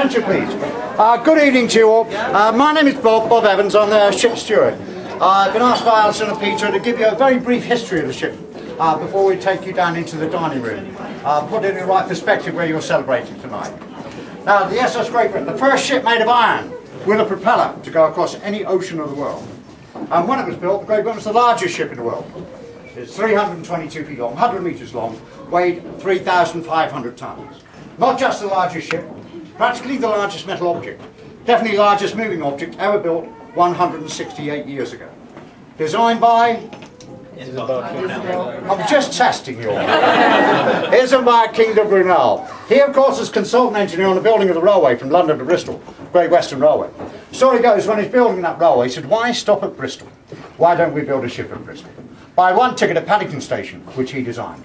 Attention please. Good evening to you all. My name is Bob Evans. I'm the ship steward. I've been asked by Alison and Peter to give you a very brief history of the ship before we take you down into the dining room. Put it in the right perspective where you're celebrating tonight. Now, the SS Great Britain, the first ship made of iron with a propeller to go across any ocean of the world. And when it was built, the Great Britain was the largest ship in the world. It's 322 feet long, 100 metres long, weighed 3,500 tonnes. Not just the largest ship, practically the largest metal object. Definitely largest moving object ever built 168 years ago. Designed by... I'm just testing you all. Isn't by King de Brunel. He of course is consultant engineer on the building of the railway from London to Bristol, Great Western Railway. Story goes, when he's building that railway, he said, why stop at Bristol? Why don't we build a ship at Bristol? Buy one ticket at Paddington Station, which he designed.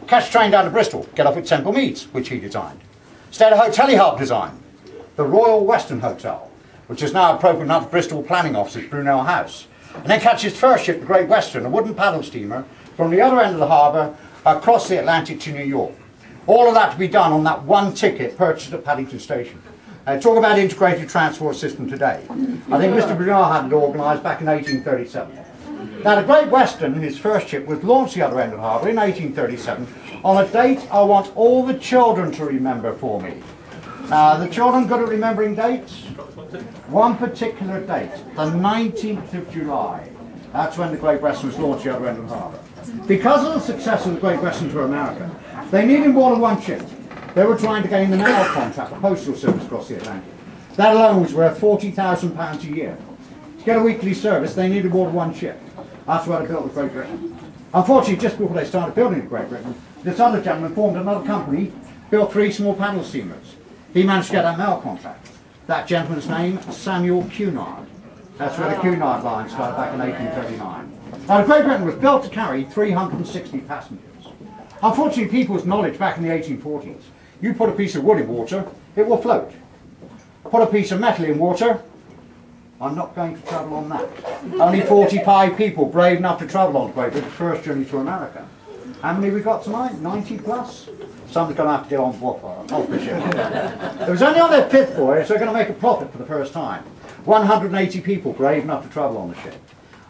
Catch train down to Bristol, get off at Temple Meads, which he designed. Stay at a hotel he helped design, the Royal Western Hotel, which is now appropriate enough Bristol planning office, Brunel House. And then catch his first ship, the Great Western, a wooden paddle steamer, from the other end of the harbour across the Atlantic to New York. All of that to be done on that one ticket purchased at Paddington Station. Talk about integrated transport system today. I think Mr. Brunel had it organised back in 1837. Now the Great Western, his first ship, was launched the other end of the harbour in 1837 on a date I want all the children to remember for me. Now the children good at remembering dates? One particular date, the 19th of July. That's when the Great Western was launched the other end of the harbour. Because of the success of the Great Western to America, they needed more than one ship. They were trying to gain the mail contract, the postal service across the Atlantic. That alone was worth £40,000 a year. To get a weekly service, they needed more than one ship. That's why they built the Great Britain. Unfortunately, just before they started building the Great Britain, this other gentleman formed another company, built 3 small paddle steamers. He managed to get that mail contract. That gentleman's name, Samuel Cunard. That's where the Cunard line started back in 1839. Now, the Great Britain was built to carry 360 passengers. Unfortunately, people's knowledge back in the 1840s, you put a piece of wood in water, it will float. Put a piece of metal in water, I'm not going to travel on that. Only 45 people brave enough to travel on Great Britain's first journey to America. How many we got tonight? 90 plus? Someone's going to have to get on board off the ship. It was only on their 5th voyage, so they're going to make a profit for the first time. 180 people brave enough to travel on the ship.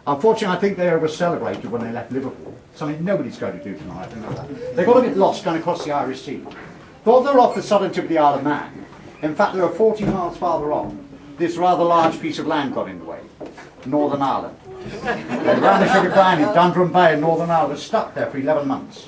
Unfortunately, I think they over-celebrated when they left Liverpool. Something nobody's going to do tonight. They got a bit lost going across the Irish Sea. Thought they were off the southern tip of the Isle of Man. In fact, they were 40 miles farther on. This rather large piece of land got in the way. Northern Ireland. They ran the Sugar Brine in Dundrum Bay in Northern Ireland, was stuck there for 11 months.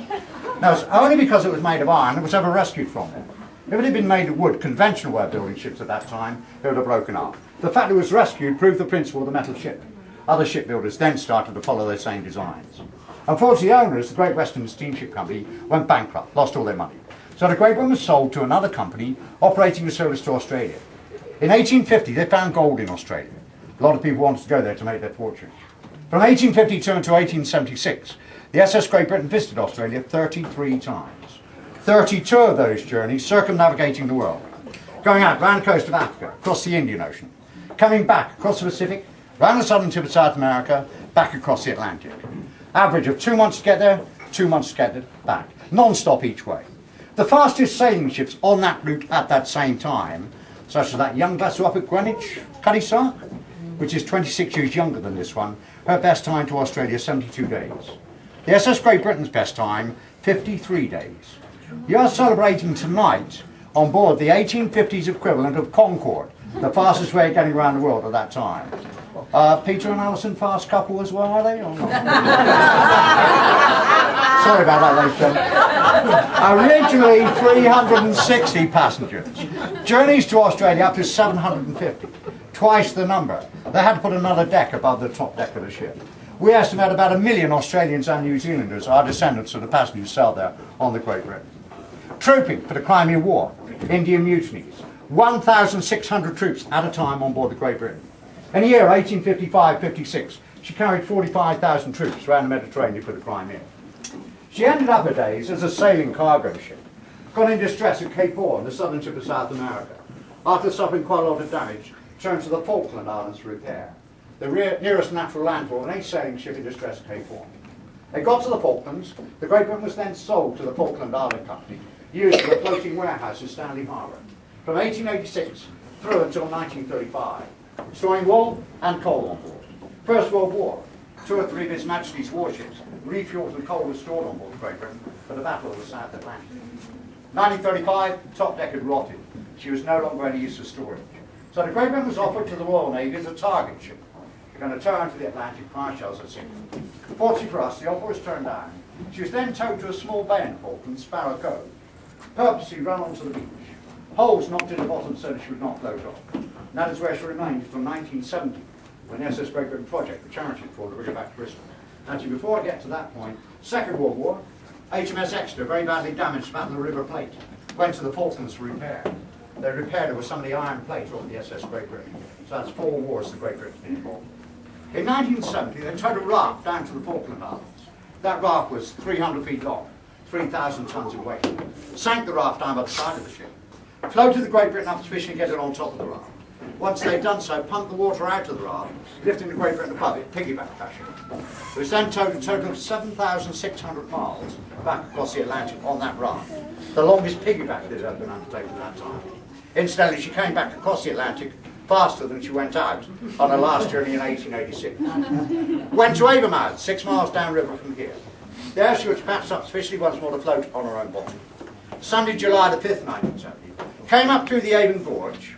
Now, it's only because it was made of iron it was ever rescued from there. If it had been made of wood, conventional way of building ships at that time, it would have broken up. The fact it was rescued proved the principle of the metal ship. Other shipbuilders then started to follow their same designs. Unfortunately, the owners, the Great Western Steamship Company, went bankrupt, lost all their money. So the Great Britain was sold to another company operating a service to Australia. In 1850, they found gold in Australia. A lot of people wanted to go there to make their fortune. From 1852 until 1876, the SS Great Britain visited Australia 33 times. 32 of those journeys circumnavigating the world. Going out round the coast of Africa, across the Indian Ocean. Coming back across the Pacific, round the southern tip of South America, back across the Atlantic. Average of 2 months to get there, 2 months to get it back. Non-stop each way. The fastest sailing ships on that route at that same time, such as that young vessel up at Greenwich, Cuddy Sark, which is 26 years younger than this one, her best time to Australia 72 days. The SS Great Britain's best time, 53 days. You are celebrating tonight on board the 1850s equivalent of Concorde, the fastest way of getting around the world at that time. Peter and Alison, fast couple as well, are they? Or not? Sorry about that, ladies and gentlemen. Originally 360 passengers. Journeys to Australia up to 750. Twice the number. They had to put another deck above the top deck of the ship. We estimate about 1 million Australians and New Zealanders are descendants of the passengers sailed there on the Great Britain. Trooping for the Crimean War, Indian mutinies. 1,600 troops at a time on board the Great Britain. In the year 1855-56, she carried 45,000 troops around the Mediterranean for the Crimea. She ended up her days as a sailing cargo ship, got in distress at Cape Horn, the southern tip of South America. After suffering quite a lot of damage, turned to the Falkland Islands for repair. The nearest natural landfall of any sailing ship in distress at Cape Horn. They got to the Falklands. The Great Britain was then sold to the Falkland Island Company, used for a floating warehouse in Stanley Harbour. from 1886 through until 1935, storing wool and coal on board. First World War, 2 or 3 of His Majesty's warships refueled and coal was stored on board Great Britain for the Battle of the South Atlantic. 1935, top deck had rotted. She was no longer any use for storage. So the Great Britain was offered to the Royal Navy as a target ship. We're going to turn to the Atlantic, fire shells at sea. Fortunately for us, the offer was turned down. She was then towed to a small bay in Falkland, Sparrow Cove, purposely run onto the beach. Holes knocked in the bottom so that she would not float off. And that is where she remained until 1970, when the SS Great Britain project, the charity for to bring her back to Bristol. Actually, before I get to that point, Second World War, HMS Exeter, very badly damaged about the River Plate, went to the Falklands for repair. They repaired it with some of the iron plate off the SS Great Britain. So that's 4 wars the Great Britain's been involved in. In 1970, they towed a raft down to the Falkland Islands. That raft was 300 feet long, 3,000 tons in weight. Sank the raft down by the side of the ship. Floated the Great Britain up to fish and get it on top of the raft. Once they'd done so, pumped the water out of the raft, lifting the Great Britain above it, piggyback fashion. It was then towed a total of 7,600 miles back across the Atlantic on that raft, the longest piggyback that had been undertaken at that time. Incidentally, she came back across the Atlantic faster than she went out on her last journey in 1886. Went to Avonmouth, 6 miles downriver from here. There she was patched up sufficiently once more to float on her own bottom. Sunday, July the 5th, 1970, came up through the Avon Gorge,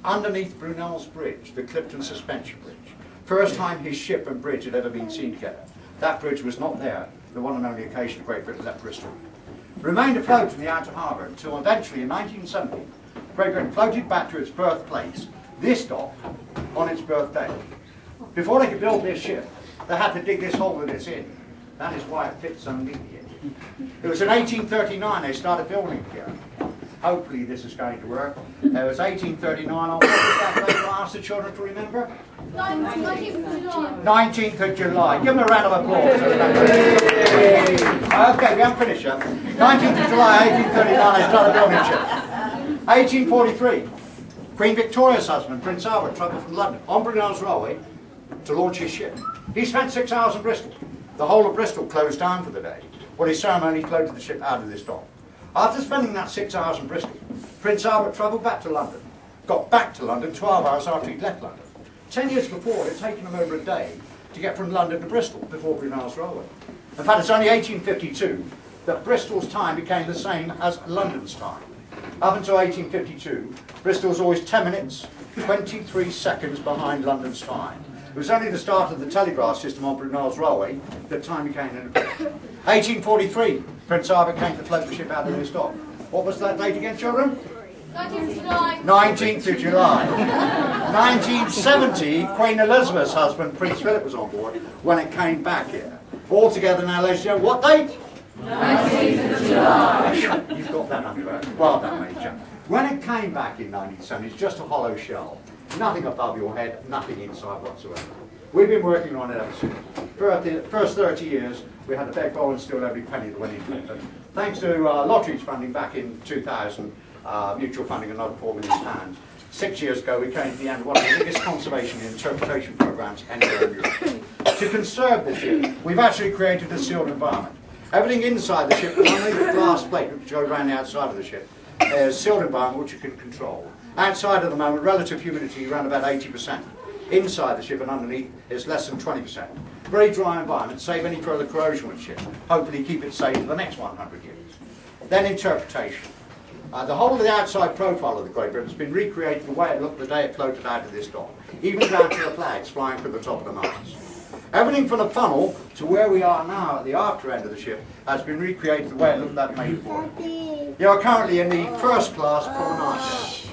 underneath Brunel's Bridge, the Clifton Suspension Bridge. First time his ship and bridge had ever been seen together. That bridge was not there, the one and only occasion Great Britain left Bristol. Remained afloat in the outer harbour until eventually in 1970, Great Britain floated back to its birthplace, this dock, on its birthday. Before they could build this ship, they had to dig this hole that it's in. That is why it fits underneath here. It was in 1839 they started building it here. Hopefully this is going to work. It was 1839, what was that date I asked the children to remember? 19th of July. 19th of July. Give them a round of applause. Okay, we haven't finished yet. 19th of July, 1839, they started building the ship. 1843, Queen Victoria's husband, Prince Albert, travelled from London on Brunel's Railway to launch his ship. He spent 6 hours in Bristol. The whole of Bristol closed down for the day. Well, his ceremony floated the ship out of this dock. After spending that 6 hours in Bristol, Prince Albert travelled back to London, got back to London 12 hours after he'd left London. 10 years before, it had taken him over a day to get from London to Bristol before Brunel's Railway. In fact, it's only 1852 that Bristol's time became the same as London's time. Up until 1852, Bristol was always 10 minutes, 23 seconds behind London's time. It was only the start of the telegraph system on Brunel's Railway that time became in effect. 1843, Prince Albert came to float the ship out of this dock. What was that date again, children? 19th of July. 19th of July. 1970, Queen Elizabeth's husband, Prince Philip, was on board when it came back here. Altogether now, ladies and gentlemen, what date? 19th of July. You've got that under. Well done, Major. When it came back in 1970, it's just a hollow shell. Nothing above your head, nothing inside whatsoever. We've been working on it ever since. For the first 30 years, we had to beg, borrow and steal every penny that went into it. And thanks to lotteries funding back in 2000, mutual funding another £4 million. 6 years ago, we came to the end of one of the biggest conservation and interpretation programs anywhere in Europe. To conserve the ship, we've actually created a sealed environment. Everything inside the ship, and only the glass plate which goes around the outside of the ship, is a sealed environment which you can control. Outside at the moment, relative humidity around about 80%. Inside the ship and underneath is less than 20%. Very dry environment, save any further corrosion with the ship. Hopefully keep it safe for the next 100 years. Then interpretation. The whole of the outside profile of the Great Britain has been recreated the way it looked the day it floated out of this dock, even down to the flags flying from the top of the mast. Everything from the funnel to where we are now at the after end of the ship has been recreated the way it looked that made for it. You are currently in the first class promenade.